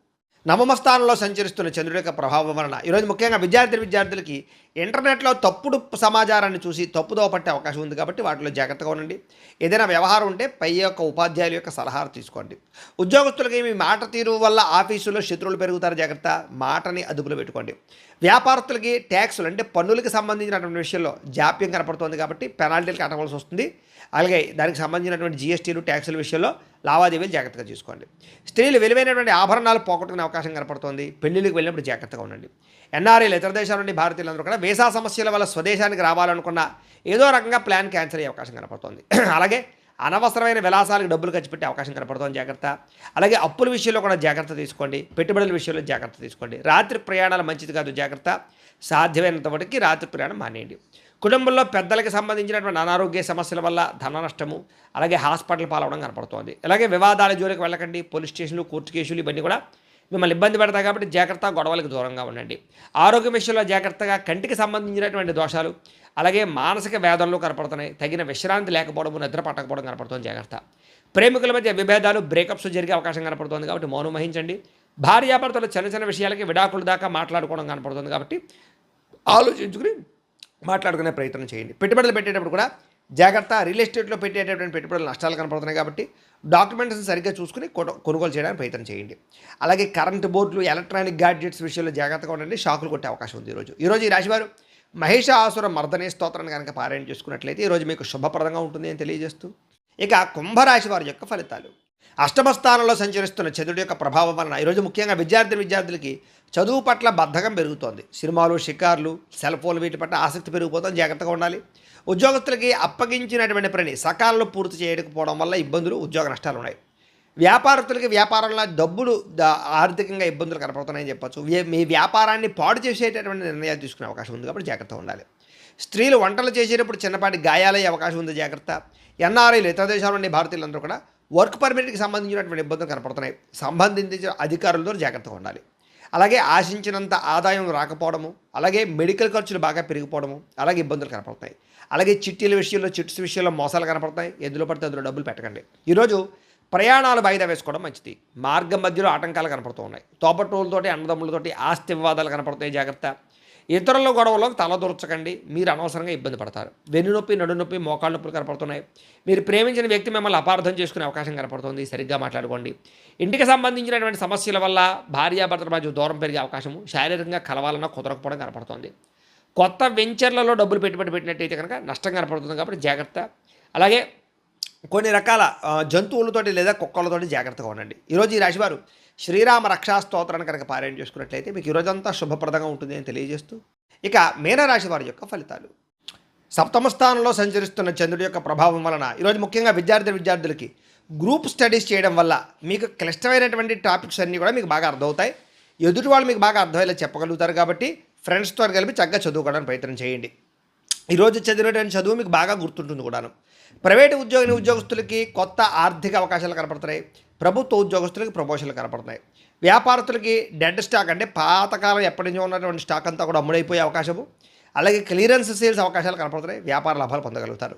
నవమ స్థానంలో సంచరిస్తున్న చంద్రుడి యొక్క ప్రభావం వలన ఈరోజు ముఖ్యంగా విద్యార్థులకి ఇంటర్నెట్లో తప్పుడు సమాచారాన్ని చూసి తప్పుదో పట్టే అవకాశం ఉంది కాబట్టి వాటిలో జాగ్రత్తగా ఉండండి. ఏదైనా వ్యవహారం ఉంటే పై యొక్క ఉపాధ్యాయుల యొక్క సలహాలు తీసుకోండి. ఉద్యోగస్తులకి మీ మాట తీరు వల్ల ఆఫీసులో శత్రువులు పెరుగుతారు, జాగ్రత్త. మాటని అదుపులో పెట్టుకోండి. వ్యాపారస్తులకి ట్యాక్సులు అంటే పన్నులకి సంబంధించినటువంటి విషయంలో జాప్యం కనపడుతుంది కాబట్టి పెనాల్టీలు కట్టవలసి వస్తుంది. అలాగే దానికి సంబంధించినటువంటి జీఎస్టీలు, ట్యాక్సుల విషయంలో లావాదేవీలు జాగ్రత్తగా చూసుకోండి. స్త్రీలు విలువైనటువంటి ఆభరణాలు పోగొట్టుకునే అవకాశం కనపడుతుంది. పెళ్లిళ్ళకి వెళ్ళినప్పుడు జాగ్రత్తగా ఉండండి. ఎన్ఆర్ఐలు, ఇతర దేశాల నుండి భారతీయులందరూ కూడా వీసా సమస్యల వల్ల స్వదేశానికి రావాలనుకున్న ఏదో రకంగా ప్లాన్ క్యాన్సిల్ అయ్యే అవకాశం కనపడుతుంది. అలాగే అనవసరమైన విలాసాలకు డబ్బులు ఖర్చు పెట్టే అవకాశం కనపడుతుంది, జాగ్రత్త. అలాగే అప్పుల విషయంలో కూడా జాగ్రత్త తీసుకోండి. పెట్టుబడుల విషయంలో జాగ్రత్త తీసుకోండి. రాత్రి ప్రయాణాలు మంచిది కాదు, జాగ్రత్త. సాధ్యమైనంత వరకు రాత్రి ప్రయాణం మానేయండి. కుటుంబంలో పెద్దలకు సంబంధించినటువంటి అనారోగ్య సమస్యల వల్ల ధన నష్టము, అలాగే హాస్పిటల్ పాలవడం కనపడుతోంది. అలాగే వివాదాల జోలికి వెళ్ళకండి. పోలీస్ స్టేషన్లు, కోర్టు కేసులు ఇవన్నీ కూడా మిమ్మల్ని ఇబ్బంది పెడతాయి కాబట్టి జాగ్రత్త, గొడవలకు దూరంగా ఉండండి. ఆరోగ్య విషయంలో జాగ్రత్తగా. కంటికి సంబంధించినటువంటి దోషాలు, అలాగే మానసిక వేదనలు కనపడుతున్నాయి. తగిన విశ్రాంతి లేకపోవడం, నిద్ర పట్టకపోవడం కనపడుతుంది, జాగ్రత్త. ప్రేమికుల మధ్య విభేదాలు, బ్రేకప్స్ జరిగే అవకాశం కనపడుతుంది కాబట్టి మౌనం వహించండి. భార్యాభర్తలు చిన్న చిన్న విషయాలకి విడాకుల దాకా మాట్లాడుకోవడం కనపడుతుంది కాబట్టి ఆలోచించుకుని మాట్లాడుకునే ప్రయత్నం చేయండి. పెట్టుబడులు పెట్టేటప్పుడు కూడా జాగ్రత్త. రియల్ ఎస్టేట్లో పెట్టేటటువంటి పెట్టుబడులు నష్టాలు కనపడుతున్నాయి కాబట్టి డాక్యుమెంట్స్ని సరిగ్గా చూసుకుని కొనుగోలు చేయడానికి ప్రయత్నం చేయండి. అలాగే కరెంటు బోర్డులు, ఎలక్ట్రానిక్ గ్యాడ్జెట్స్ విషయంలో జాగ్రత్తగా ఉండండి. షాకులు కొట్టే అవకాశం ఉంది ఈరోజు ఈ రాశివారు మహిషాసుర మర్దనే స్తోత్రాన్ని కనుక పారాయణ చేసుకున్నట్లయితే ఈరోజు మీకు శుభప్రదంగా ఉంటుంది అని తెలియజేస్తూ, ఇక కుంభరాశి వారి యొక్క ఫలితాలు. అష్టమ స్థానంలో సంచరిస్తున్న చంద్రుడి యొక్క ప్రభావం వలన ఈరోజు ముఖ్యంగా విద్యార్థులకి చదువు పట్ల బద్ధకం పెరుగుతోంది. సినిమాలు, షికార్లు, సెల్ ఫోన్లు వీటి పట్ల ఆసక్తి పెరిగిపోతుంది, జాగ్రత్తగా ఉండాలి. ఉద్యోగస్తులకి అప్పగించినటువంటి పనిని సకాలంలో పూర్తి చేయకపోవడం వల్ల ఇబ్బందులు, ఉద్యోగ నష్టాలు ఉన్నాయి. వ్యాపారస్తులకి వ్యాపారంలో డబ్బులు ఆర్థికంగా ఇబ్బందులు కనపడుతున్నాయని చెప్పచ్చు. మీ వ్యాపారాన్ని పాడు చేసేటటువంటి నిర్ణయాలు తీసుకునే అవకాశం ఉంది కాబట్టి జాగ్రత్తగా ఉండాలి. స్త్రీలు వంటలు చేసేటప్పుడు చిన్నపాటి గాయాలయ్యే అవకాశం ఉంది, జాగ్రత్త. ఎన్ఆర్ఐలు, ఇతర దేశాల నుండి భారతీయులందరూ కూడా వర్క్ పర్మిట్కి సంబంధించినటువంటి ఇబ్బందులు కనపడుతున్నాయి. సంబంధించిన అధికారులతో జాగ్రత్తగా ఉండాలి. అలాగే ఆశించినంత ఆదాయం రాకపోవడము, అలాగే మెడికల్ ఖర్చులు బాగా పెరిగిపోవడము, అలాగే ఇబ్బందులు కనపడుతున్నాయి. అలాగే చిట్టీల విషయంలో చిట్స్ విషయంలో మోసాలు కనపడతాయి. ఎందులో పడితే అందులో డబ్బులు పెట్టకండి. ఈరోజు ప్రయాణాలు వాయిదా వేసుకోవడం మంచిది. మార్గం మధ్యలో ఆటంకాలు కనపడుతూ ఉన్నాయి. తోబట్టువులతోటి అన్నదమ్ములతోటి ఆస్తి వివాదాలు కనపడతాయి, జాగ్రత్త. ఇతరుల గొడవలోకి తలదూర్చకండి, మీరు అనవసరంగా ఇబ్బంది పడతారు. వెన్నునొప్పి, నడునొప్పి, మోకాళ్ళ నొప్పులు కనపడుతున్నాయి. మీరు ప్రేమించిన వ్యక్తి మిమ్మల్ని అపార్థం చేసుకునే అవకాశం కనపడుతుంది. సరిగ్గా మాట్లాడుకోండి. ఇంటికి సంబంధించినటువంటి సమస్యల వల్ల భార్యాభర్తల మధ్య దూరం పెరిగే అవకాశము, శారీరకంగా కలవాలన్నా కుదరకపోవడం కనపడుతుంది. కొత్త వెంచర్లలో డబ్బులు పెట్టుబడి పెట్టినట్టయితే కనుక నష్టం కనపడుతుంది, కాబట్టి జాగ్రత్త. అలాగే కొన్ని రకాల జంతువులతోటి లేదా కుక్కలతోటి జాగ్రత్తగా ఉండండి. ఈరోజు ఈ రాశివారు శ్రీరామ రక్షా స్తోత్రాన్ని కనుక పారాయణ చేసుకున్నట్లయితే మీకు ఈరోజంతా శుభప్రదంగా ఉంటుంది అని తెలియజేస్తూ, ఇక మీనరాశి వారి యొక్క ఫలితాలు. సప్తమ స్థానంలో సంచరిస్తున్న చంద్రుడి యొక్క ప్రభావం వలన ఈరోజు ముఖ్యంగా విద్యార్థులకి గ్రూప్ స్టడీస్ చేయడం వల్ల మీకు క్లిష్టమైనటువంటి టాపిక్స్ అన్నీ కూడా మీకు బాగా అర్థమవుతాయి. ఎదుటి వాళ్ళు మీకు బాగా అర్థమయ్యేలా చెప్పగలుగుతారు. కాబట్టి ఫ్రెండ్స్తో కలిపి చక్కగా చదువుకోవడానికి ప్రయత్నం చేయండి. ఈరోజు చదివినటువంటి చదువు మీకు బాగా గుర్తుంటుంది కూడాను. ప్రైవేటు ఉద్యోగస్తులకి కొత్త ఆర్థిక అవకాశాలు కనపడుతున్నాయి. ప్రభుత్వ ఉద్యోగస్తులకి ప్రమోషన్లు కనపడుతున్నాయి. వ్యాపారస్తులకి డెడ్ స్టాక్ అంటే పాతకాలం ఎప్పటి నుంచో ఉన్నటువంటి స్టాక్ అంతా కూడా అమ్ముడైపోయే అవకాశము, అలాగే క్లియరెన్స్ సేల్స్ అవకాశాలు కనపడుతున్నాయి. వ్యాపార లాభాలు పొందగలుగుతారు.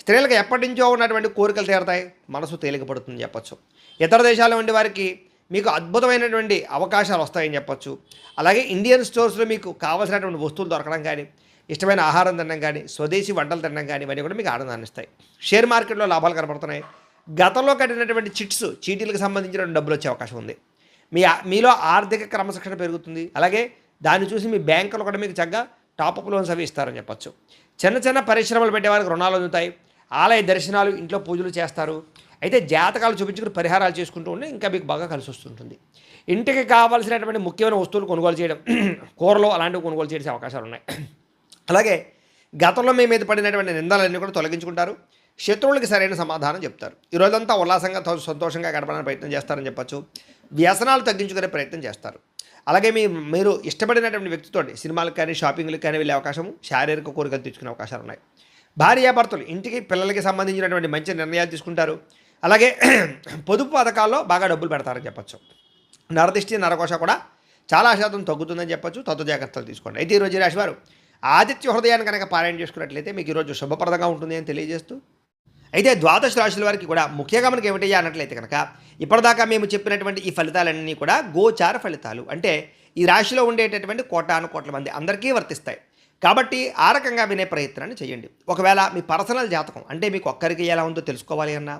స్త్రీలకు ఎప్పటి నుంచో ఉన్నటువంటి కోరికలు తీరతాయి, మనసు తేలికపడుతుందని చెప్పొచ్చు. ఇతర దేశాల నుండి వారికి మీకు అద్భుతమైనటువంటి అవకాశాలు వస్తాయని చెప్పొచ్చు. అలాగే ఇండియన్ స్టోర్స్లో మీకు కావాల్సినటువంటి వస్తువులు దొరకడం కానీ, ఇష్టమైన ఆహారం తినడం కానీ, స్వదేశీ వంటలు తినడం కానీ ఇవన్నీ కూడా మీకు ఆనందాన్ని ఇస్తాయి. షేర్ మార్కెట్లో లాభాలు కనపడుతున్నాయి. గతంలో కట్టినటువంటి చీటీలకు సంబంధించిన డబ్బులు వచ్చే అవకాశం ఉంది. మీలో ఆర్థిక క్రమశిక్షణ పెరుగుతుంది. అలాగే దాన్ని చూసి మీ బ్యాంకులు కూడా మీకు చక్కగా టాపప్ లోన్స్ అవి ఇస్తారని చెప్పచ్చు. చిన్న చిన్న పరిశ్రమలు పెట్టేవారికి రుణాలు అందుతాయి. ఆలయ దర్శనాలు, ఇంట్లో పూజలు చేస్తారు. అయితే జాతకాలు చూపించుకుని పరిహారాలు చేసుకుంటూ ఉంటే ఇంకా మీకు బాగా కలిసి వస్తుంటుంది. ఇంటికి కావాల్సినటువంటి ముఖ్యమైన వస్తువులు కొనుగోలు చేయడం, కూరలు అలాంటివి కొనుగోలు చేసే అవకాశాలు ఉన్నాయి. అలాగే గతంలో మీ మీద పడినటువంటి నిందలన్నీ కూడా తొలగించుకుంటారు. శత్రువులకి సరైన సమాధానం చెప్తారు. ఈరోజంతా ఉల్లాసంగా సంతోషంగా గడపడానికి ప్రయత్నం చేస్తారని చెప్పచ్చు. వ్యసనాలు తగ్గించుకునే ప్రయత్నం చేస్తారు. అలాగే మీరు ఇష్టపడినటువంటి వ్యక్తితో సినిమాలకు కానీ షాపింగ్లకు కానీ వెళ్ళే అవకాశము, శారీరక కోరికలు తెచ్చుకునే అవకాశాలు ఉన్నాయి. భార్యాభర్తలు ఇంటికి పిల్లలకి సంబంధించినటువంటి మంచి నిర్ణయాలు తీసుకుంటారు. అలాగే పొదుపు పథకాల్లో బాగా డబ్బులు పెడతారని చెప్పచ్చు. నరదిష్టి, నరకోశ కూడా చాలా శాతం తగ్గుతుందని చెప్పచ్చు. తత్వ జాగ్రత్తలు తీసుకోండి. అయితే ఈరోజు రాశివారు ఆదిత్య హృదయాన్ని కనుక పారాయణ చేసుకున్నట్లయితే మీకు ఈరోజు శుభప్రదంగా ఉంటుంది అని తెలియజేస్తూ, అయితే ద్వాదశ రాశుల వారికి కూడా ముఖ్యంగా మనకి ఏమిటయ్యా అన్నట్లయితే కనుక ఇప్పటిదాకా మేము చెప్పినటువంటి ఈ ఫలితాలన్నీ కూడా గోచార ఫలితాలు. అంటే ఈ రాశిలో ఉండేటటువంటి కోటాను కోట్ల మంది అందరికీ వర్తిస్తాయి. కాబట్టి ఆ రకంగా వినే ప్రయత్నాన్ని చేయండి. ఒకవేళ మీ పర్సనల్ జాతకం అంటే మీకు ఒక్కరికి ఎలా ఉందో తెలుసుకోవాలి అన్నా,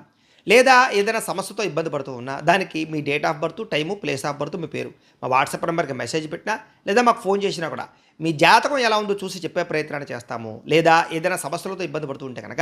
లేదా ఏదైనా సమస్యతో ఇబ్బంది పడుతూ ఉన్నా, దానికి మీ date of birth, time, place of birth, మీ పేరు మా వాట్సాప్ నెంబర్కి మెసేజ్ పెట్టినా, లేదా మాకు ఫోన్ చేసినా కూడా మీ జాతకం ఎలా ఉందో చూసి చెప్పే ప్రయత్నాన్ని చేస్తాము. లేదా ఏదైనా సమస్యలతో ఇబ్బంది పడుతూ ఉంటే కనుక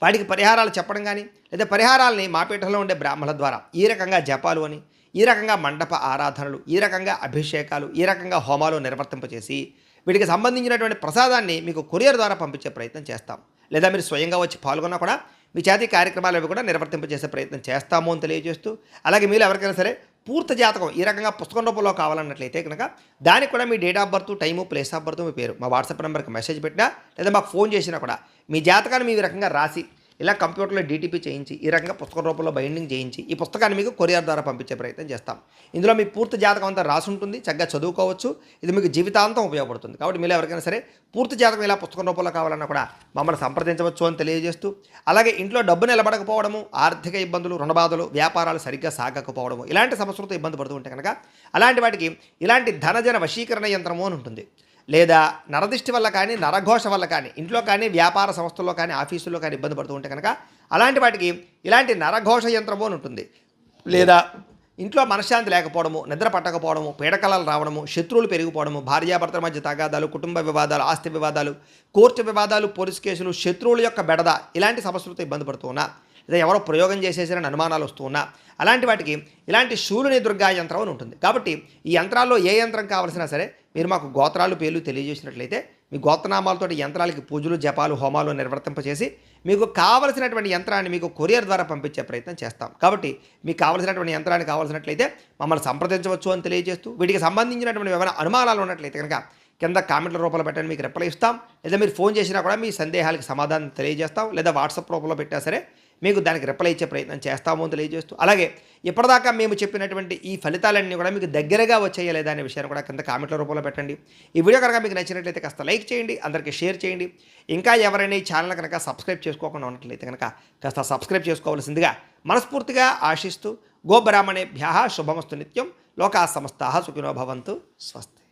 వాటికి పరిహారాలు చెప్పడం కానీ, లేదా పరిహారాలని మా పీఠంలో ఉండే బ్రాహ్మణుల ద్వారా ఈ రకంగా జపాలు అని, ఈ రకంగా మండప ఆరాధనలు, ఈ రకంగా అభిషేకాలు, ఈ రకంగా హోమాలు నిర్వర్తింపచేసి వీటికి సంబంధించినటువంటి ప్రసాదాన్ని మీకు కొరియర్ ద్వారా పంపించే ప్రయత్నం చేస్తాం. లేదా మీరు స్వయంగా వచ్చి పాల్గొన్నా కూడా మీ చేతి కార్యక్రమాలు అవి కూడా నిర్వర్తింపజేసే ప్రయత్నం చేస్తాము అని తెలియజేస్తూ, అలాగే మీరు ఎవరికైనా సరే పూర్తి జాతకం ఈ రకంగా పుస్తకం రూపంలో కావాలన్నట్లయితే కనుక దానికి కూడా మీ date of birth, time, place of birth, మీ పేరు మా వాట్సాప్ నెంబర్కి మెసేజ్ పెట్టినా, లేదా మాకు ఫోన్ చేసినా కూడా మీ జాతకాన్ని మీ రకంగా రాసి ఇలా కంప్యూటర్లో డీటీపీ చేయించి ఈ రకంగా పుస్తకం రూపంలో బైండింగ్ చేయించి ఈ పుస్తకాన్ని మీకు కొరియర్ ద్వారా పంపించే ప్రయత్నం చేస్తాం. ఇందులో మీ పూర్తి జాతకం అంతా రాసి ఉంటుంది, చక్కగా చదువుకోవచ్చు. ఇది మీకు జీవితాంతం ఉపయోగపడుతుంది. కాబట్టి మీరు ఎవరికైనా సరే పూర్తి జాతకం ఇలా పుస్తకం రూపంలో కావాలన్నా కూడా మమ్మల్ని సంప్రదించవచ్చు అని తెలియజేస్తూ, అలాగే ఇంట్లో డబ్బు నిలబడకపోవడము, ఆర్థిక ఇబ్బందులు, రుణబాధలు, వ్యాపారాలు సరిగ్గా సాగకపోవడము, ఇలాంటి సమస్యలతో ఇబ్బంది పడుతూ ఉంటే కనుక అలాంటి వాటికి ఇలాంటి ధనజన వశీకరణ యంత్రము అని ఉంటుంది. లేదా నరదిష్టి వల్ల కానీ, నరఘోష వల్ల కానీ, ఇంట్లో కానీ, వ్యాపార సంస్థల్లో కానీ, ఆఫీసుల్లో కానీ ఇబ్బంది పడుతూ ఉంటే కనుక అలాంటి వాటికి ఇలాంటి నరఘోష యంత్రము అని ఉంటుంది. లేదా ఇంట్లో మనశ్శాంతి లేకపోవడము, నిద్ర పట్టకపోవడము, పీడకలలు రావడము, శత్రువులు పెరిగిపోవడము, భార్యాభర్తల మధ్య తగాదాలు, కుటుంబ వివాదాలు, ఆస్తి వివాదాలు, కోర్టు వివాదాలు, పోలీస్ కేసులు, శత్రువుల యొక్క బెడద, ఇలాంటి సమస్యలతో ఇబ్బంది పడుతూ ఉన్నా, లేదా ఎవరో ప్రయోగం చేసేసారని అనుమానాలు వస్తూ ఉన్నా, అలాంటి వాటికి ఇలాంటి శూలుని దుర్గా యంత్రం అని ఉంటుంది. కాబట్టి ఈ యంత్రాల్లో ఏ యంత్రం కావాల్సినా సరే మీరు మాకు గోత్రాలు, పేర్లు తెలియజేసినట్లయితే మీ గోత్రనామాలతో యంత్రాలకి పూజలు, జపాలు, హోమాలు నిర్వర్తింపచేసి మీకు కావలసినటువంటి యంత్రాన్ని మీకు కొరియర్ ద్వారా పంపించే ప్రయత్నం చేస్తాం. కాబట్టి మీకు కావలసినటువంటి యంత్రాన్ని కావాల్సినట్లయితే మమ్మల్ని సంప్రదించవచ్చు అని తెలియజేస్తూ, వీటికి సంబంధించినటువంటి ఏమైనా అనుమానాలు ఉన్నట్లయితే కనుక కింద కామెంట్ల రూపంలో పెట్టండి, మీకు రిప్లై ఇస్తాం. లేదా మీరు ఫోన్ చేసినా కూడా మీ సందేహాలకు సమాధానం తెలియజేస్తాం. లేదా వాట్సాప్ రూపంలో పెట్టినా సరే మీకు దానికి రిప్లై ఇచ్చే ప్రయత్నం చేస్తామో అని తెలియజేస్తూ, అలాగే ఇప్పటిదాకా మేము చెప్పినటువంటి ఈ ఫలితాలన్నీ కూడా మీకు దగ్గరగా వచ్చాయా లేదా అనే విషయాన్ని కూడా కింద కామెంట్ల రూపంలో పెట్టండి. ఈ వీడియో కనుక మీకు నచ్చినట్లయితే కాస్త లైక్ చేయండి, అందరికీ షేర్ చేయండి. ఇంకా ఎవరైనా ఈ ఛానల్ కనుక సబ్స్క్రైబ్ చేసుకోకుండా ఉన్నట్లయితే కనుక కాస్త సబ్స్క్రైబ్ చేసుకోవాల్సిందిగా మనస్ఫూర్తిగా ఆశిస్తూ, గోబ్రాహ్మణేభ్యः శుభమస్తు నిత్యం, లోకాः సమస్తాः సుఖినో భవంతు. స్వస్తి.